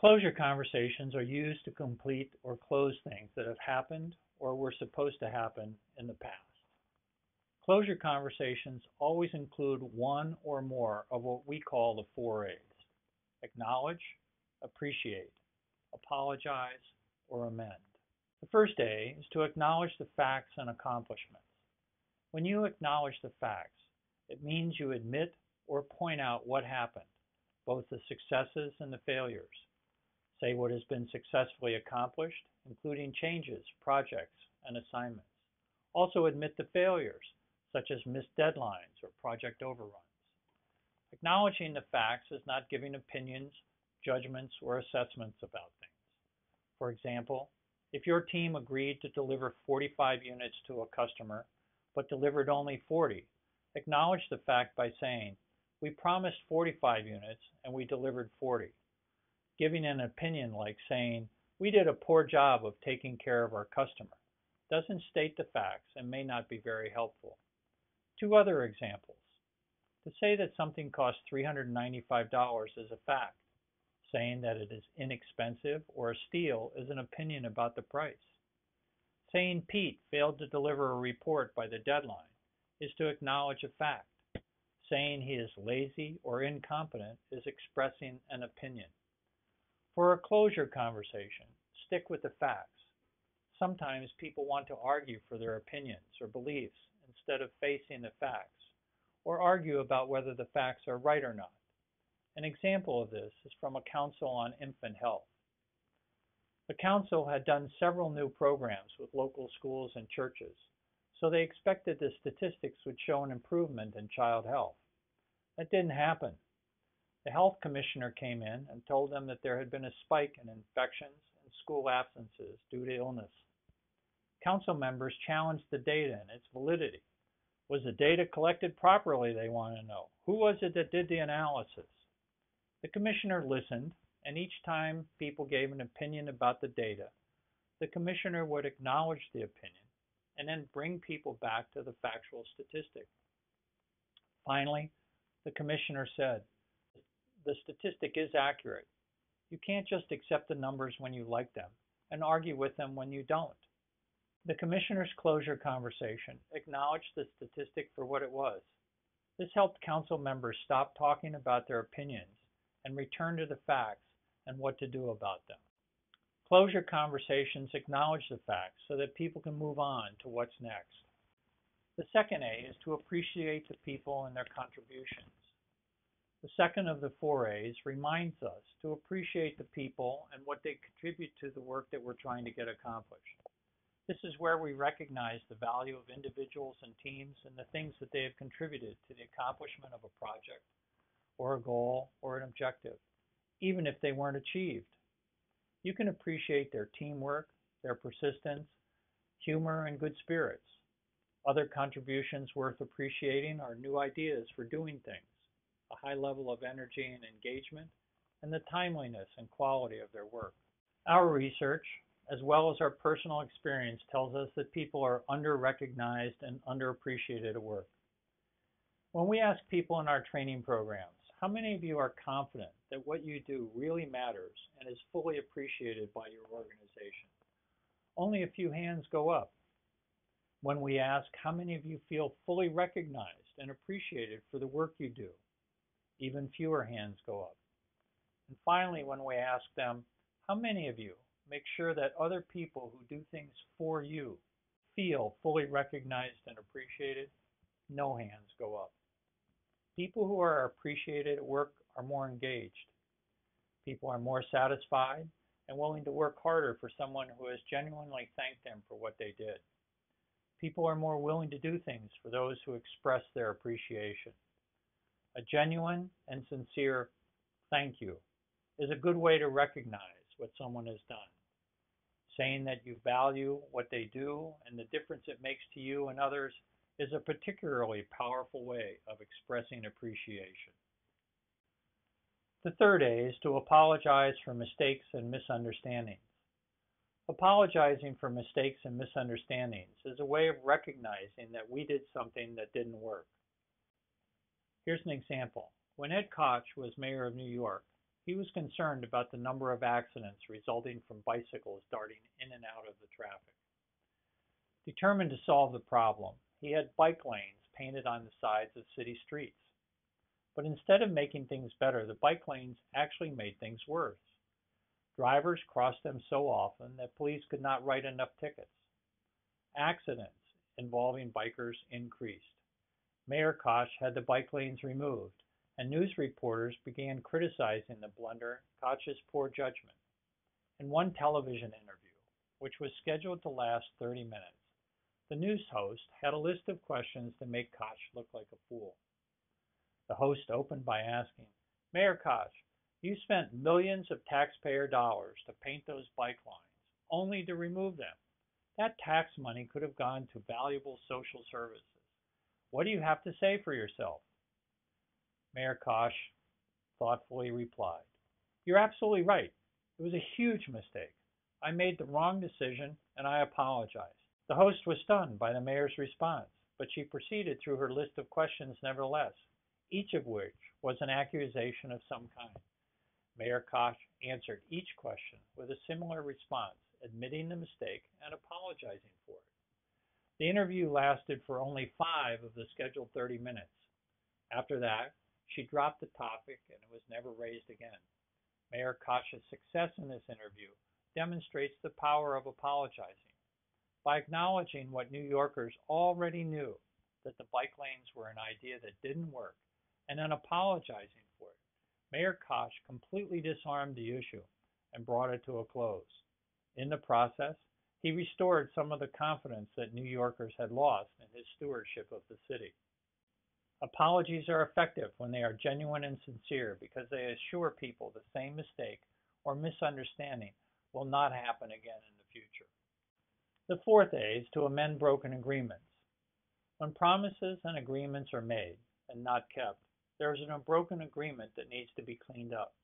Closure conversations are used to complete or close things that have happened or were supposed to happen in the past. Closure conversations always include one or more of what we call the four A's: acknowledge, appreciate, apologize, or amend. The first A is to acknowledge the facts and accomplishments. When you acknowledge the facts, it means you admit or point out what happened, both the successes and the failures. Say what has been successfully accomplished, including changes, projects, and assignments. Also admit the failures, such as missed deadlines or project overruns. Acknowledging the facts is not giving opinions, judgments, or assessments about things. For example, if your team agreed to deliver 45 units to a customer, but delivered only 40, acknowledge the fact by saying, "We promised 45 units and we delivered 40." Giving an opinion like saying, "We did a poor job of taking care of our customer," doesn't state the facts and may not be very helpful. Two other examples. To say that something costs $395 is a fact. Saying that it is inexpensive or a steal is an opinion about the price. Saying Pete failed to deliver a report by the deadline is to acknowledge a fact. Saying he is lazy or incompetent is expressing an opinion. For a closure conversation, stick with the facts. Sometimes people want to argue for their opinions or beliefs instead of facing the facts, or argue about whether the facts are right or not. An example of this is from a council on infant health. The council had done several new programs with local schools and churches, so they expected the statistics would show an improvement in child health. That didn't happen. The health commissioner came in and told them that there had been a spike in infections and school absences due to illness. Council members challenged the data and its validity. Was the data collected properly, they wanted to know. Who was it that did the analysis? The commissioner listened, and each time people gave an opinion about the data, the commissioner would acknowledge the opinion and then bring people back to the factual statistic. Finally, the commissioner said, "The statistic is accurate. You can't just accept the numbers when you like them and argue with them when you don't." The commissioner's closure conversation acknowledged the statistic for what it was. This helped council members stop talking about their opinions and return to the facts and what to do about them. Closure conversations acknowledge the facts so that people can move on to what's next. The second A is to appreciate the people and their contributions. The second of the four A's reminds us to appreciate the people and what they contribute to the work that we're trying to get accomplished. This is where we recognize the value of individuals and teams and the things that they have contributed to the accomplishment of a project or a goal or an objective, even if they weren't achieved. You can appreciate their teamwork, their persistence, humor, and good spirits. Other contributions worth appreciating are new ideas for doing things, a high level of energy and engagement, and the timeliness and quality of their work. Our research, as well as our personal experience, tells us that people are under-recognized and underappreciated at work. When we ask people in our training programs, how many of you are confident that what you do really matters and is fully appreciated by your organization? Only a few hands go up. When we ask, how many of you feel fully recognized and appreciated for the work you do? Even fewer hands go up. And finally, when we ask them, how many of you make sure that other people who do things for you feel fully recognized and appreciated? No hands go up. People who are appreciated at work are more engaged. People are more satisfied and willing to work harder for someone who has genuinely thanked them for what they did. People are more willing to do things for those who express their appreciation. A genuine and sincere thank you is a good way to recognize what someone has done. Saying that you value what they do and the difference it makes to you and others is a particularly powerful way of expressing appreciation. The third A is to apologize for mistakes and misunderstandings. Apologizing for mistakes and misunderstandings is a way of recognizing that we did something that didn't work. Here's an example. When Ed Koch was mayor of New York, He was concerned about the number of accidents resulting from bicycles darting in and out of the traffic. Determined to solve the problem, he had bike lanes painted on the sides of city streets. But instead of making things better, the bike lanes actually made things worse. Drivers crossed them so often that police could not write enough tickets. Accidents involving bikers increased. Mayor Koch had the bike lanes removed, and news reporters began criticizing the blunder, Koch's poor judgment. In one television interview, which was scheduled to last 30 minutes, the news host had a list of questions to make Koch look like a fool. The host opened by asking, "Mayor Koch, you spent millions of taxpayer dollars to paint those bike lines, only to remove them. That tax money could have gone to valuable social services. What do you have to say for yourself?" Mayor Koch thoughtfully replied, "You're absolutely right. It was a huge mistake. I made the wrong decision, and I apologize." The host was stunned by the mayor's response, but she proceeded through her list of questions nevertheless, each of which was an accusation of some kind. Mayor Koch answered each question with a similar response, admitting the mistake and apologizing for it. The interview lasted for only 5 of the scheduled 30 minutes. After that, she dropped the topic and it was never raised again. Mayor Koch's success in this interview demonstrates the power of apologizing. By acknowledging what New Yorkers already knew, that the bike lanes were an idea that didn't work, and then apologizing for it, Mayor Koch completely disarmed the issue and brought it to a close. In the process, he restored some of the confidence that New Yorkers had lost in his stewardship of the city. Apologies are effective when they are genuine and sincere because they assure people the same mistake or misunderstanding will not happen again in the future. The fourth A is to amend broken agreements. When promises and agreements are made and not kept, there is a broken agreement that needs to be cleaned up.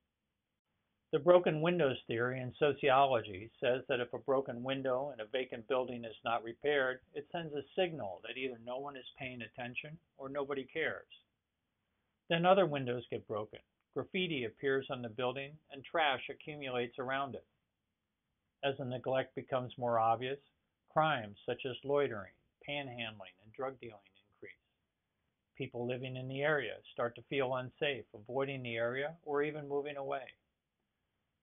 The broken windows theory in sociology says that if a broken window in a vacant building is not repaired, it sends a signal that either no one is paying attention or nobody cares. Then other windows get broken, graffiti appears on the building, and trash accumulates around it. As the neglect becomes more obvious, crimes such as loitering, panhandling, and drug dealing increase. People living in the area start to feel unsafe, avoiding the area or even moving away.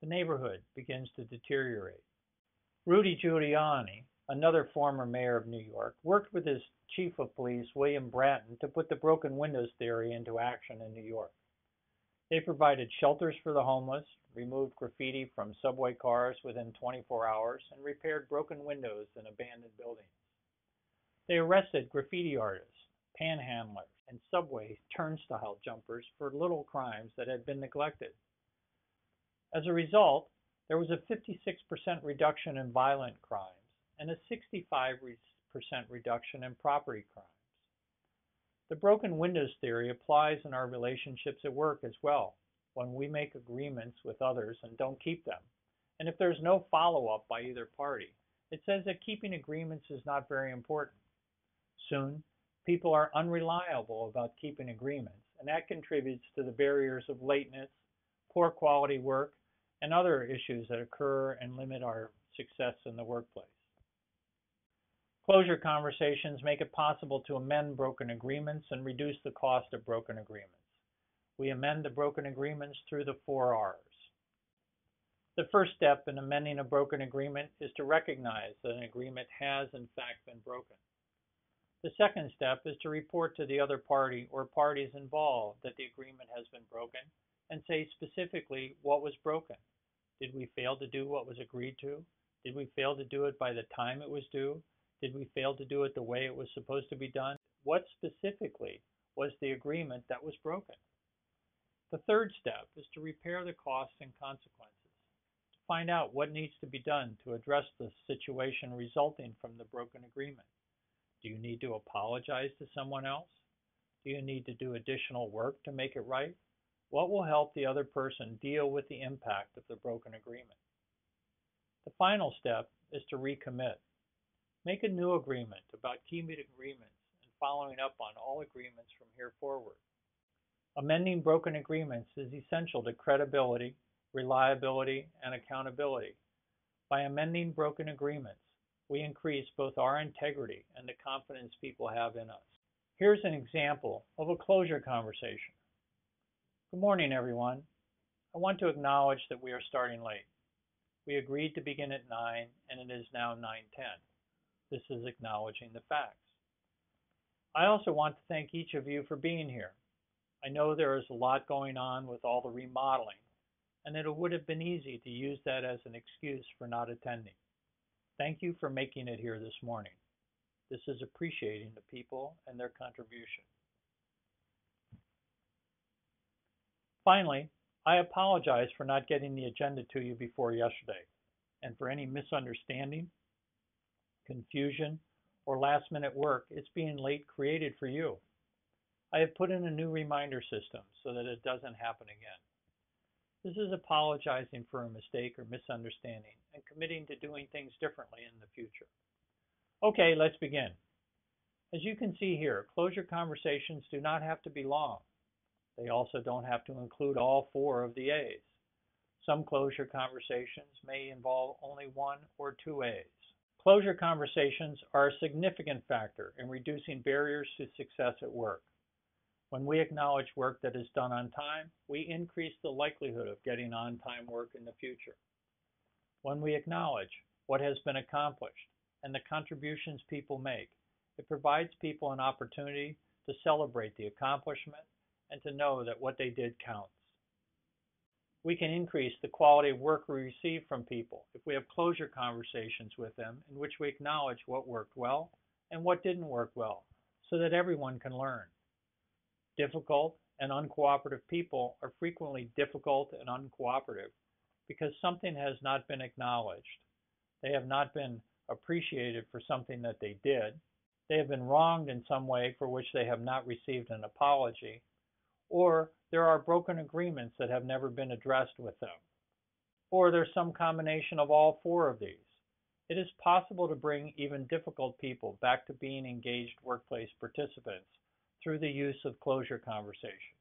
The neighborhood begins to deteriorate. Rudy Giuliani, another former mayor of New York, worked with his chief of police, William Bratton, to put the broken windows theory into action in New York. They provided shelters for the homeless, removed graffiti from subway cars within 24 hours, and repaired broken windows in abandoned buildings. They arrested graffiti artists, panhandlers, and subway turnstile jumpers for little crimes that had been neglected. As a result, there was a 56% reduction in violent crimes and a 65% reduction in property crimes. The broken windows theory applies in our relationships at work as well, when we make agreements with others and don't keep them. And if there's no follow-up by either party, it says that keeping agreements is not very important. Soon, people are unreliable about keeping agreements, and that contributes to the barriers of lateness, poor quality work, and other issues that occur and limit our success in the workplace. Closure conversations make it possible to amend broken agreements and reduce the cost of broken agreements. We amend the broken agreements through the 4 R's. The first step in amending a broken agreement is to recognize that an agreement has in fact been broken. The second step is to report to the other party or parties involved that the agreement has been broken and say specifically what was broken. Did we fail to do what was agreed to? Did we fail to do it by the time it was due? Did we fail to do it the way it was supposed to be done? What specifically was the agreement that was broken? The third step is to repair the costs and consequences, to find out what needs to be done to address the situation resulting from the broken agreement. Do you need to apologize to someone else? Do you need to do additional work to make it right? What will help the other person deal with the impact of the broken agreement? The final step is to recommit. Make a new agreement about keeping agreements and following up on all agreements from here forward. Amending broken agreements is essential to credibility, reliability, and accountability. By amending broken agreements, we increase both our integrity and the confidence people have in us. Here's an example of a closure conversation. Good morning, everyone. I want to acknowledge that we are starting late. We agreed to begin at 9, and it is now 9:10. This is acknowledging the facts. I also want to thank each of you for being here. I know there is a lot going on with all the remodeling, and it would have been easy to use that as an excuse for not attending. Thank you for making it here this morning. This is appreciating the people and their contribution. Finally, I apologize for not getting the agenda to you before yesterday, and for any misunderstanding, confusion, or last-minute work it's being late created for you. I have put in a new reminder system so that it doesn't happen again. This is apologizing for a mistake or misunderstanding and committing to doing things differently in the future. Okay, let's begin. As you can see here, closure conversations do not have to be long. They also don't have to include all 4 of the A's. Some closure conversations may involve only 1 or 2 A's. Closure conversations are a significant factor in reducing barriers to success at work. When we acknowledge work that is done on time, we increase the likelihood of getting on-time work in the future. When we acknowledge what has been accomplished and the contributions people make, it provides people an opportunity to celebrate the accomplishment and to know that what they did counts. We can increase the quality of work we receive from people if we have closure conversations with them in which we acknowledge what worked well and what didn't work well, so that everyone can learn. Difficult and uncooperative people are frequently difficult and uncooperative because something has not been acknowledged. They have not been appreciated for something that they did. They have been wronged in some way for which they have not received an apology, or there are broken agreements that have never been addressed with them, or there's some combination of all 4 of these. It is possible to bring even difficult people back to being engaged workplace participants through the use of closure conversations.